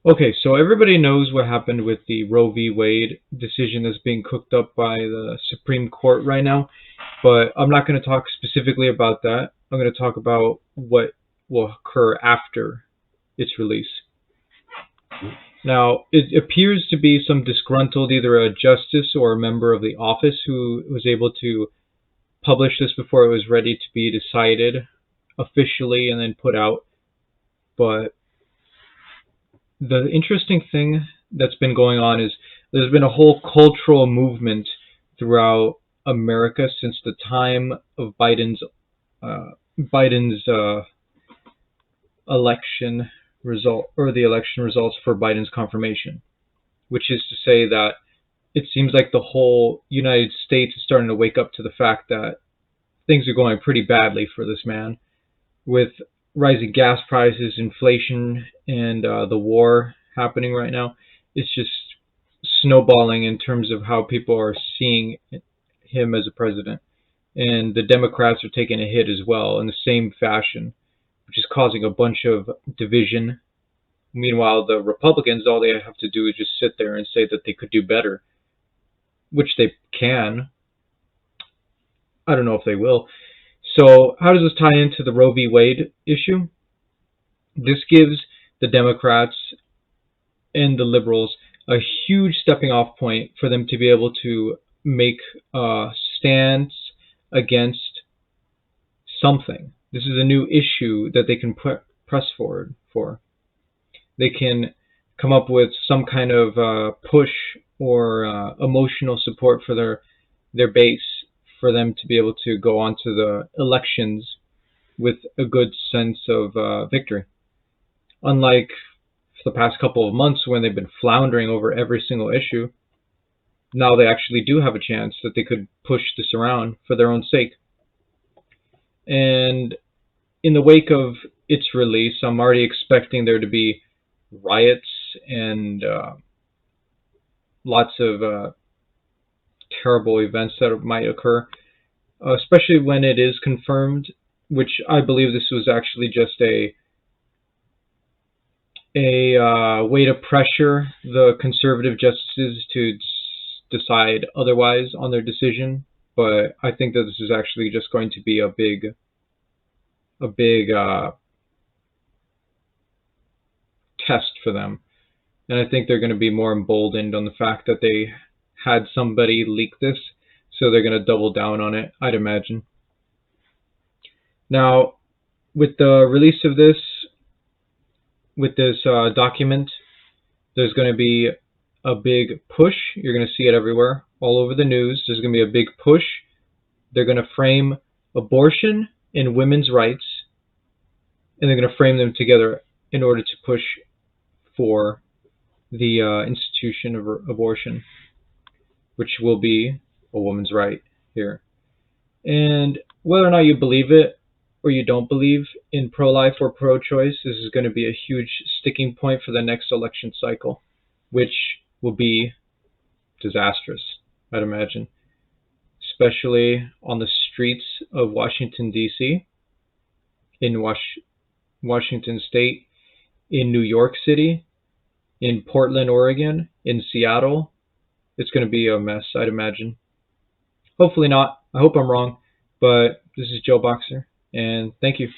Okay, so everybody knows what happened with the Roe v. Wade decision that's being cooked up by the Supreme Court right now, but I'm not going to talk specifically about that. I'm going to talk about what will occur after its release. Now, it appears to be some disgruntled, either a justice or a member of the office, who was able to publish this before it was ready to be decided officially and then put out. But the interesting thing that's been going on is there's been a whole cultural movement throughout America since the time of Biden's election result, or the election results for Biden's confirmation, which is to say that it seems like the whole United States is starting to wake up to the fact that things are going pretty badly for this man, with rising gas prices, inflation, and the war happening right now. It's just snowballing in terms of how people are seeing him as a president. And the Democrats are taking a hit as well in the same fashion, which is causing a bunch of division. Meanwhile, the Republicans, all they have to do is just sit there and say that they could do better, which they can. I don't know if they will. So how does this tie into the Roe v. Wade issue? This gives the Democrats and the liberals a huge stepping off point for them to be able to make a stance against something. This is a new issue that they can press forward for. They can come up with some kind of push or emotional support for their base, for them to be able to go on to the elections with a good sense of victory. Unlike the past couple of months when they've been floundering over every single issue, now they actually do have a chance that they could push this around for their own sake. And in the wake of its release, I'm already expecting there to be riots and lots of terrible events that might occur, especially when it is confirmed, which I believe this was actually just a way to pressure the conservative justices to decide otherwise on their decision. But I think that this is actually just going to be a big test for them. And I think they're going to be more emboldened on the fact that they had somebody leak this, so they're going to double down on it, I'd imagine. Now, with the release of this, with this document, there's going to be a big push. You're going to see it everywhere, all over the news. There's going to be a big push. They're going to frame abortion and women's rights, and they're going to frame them together in order to push for the institution of abortion, which will be a woman's right here. And whether or not you believe it or you don't believe in pro-life or pro-choice, this is going to be a huge sticking point for the next election cycle, which will be disastrous, I'd imagine, especially on the streets of Washington, D.C., in Washington State, in New York City, in Portland, Oregon, in Seattle. It's going to be a mess, I'd imagine. Hopefully not. I hope I'm wrong. But this is Joe Boxer, and thank you.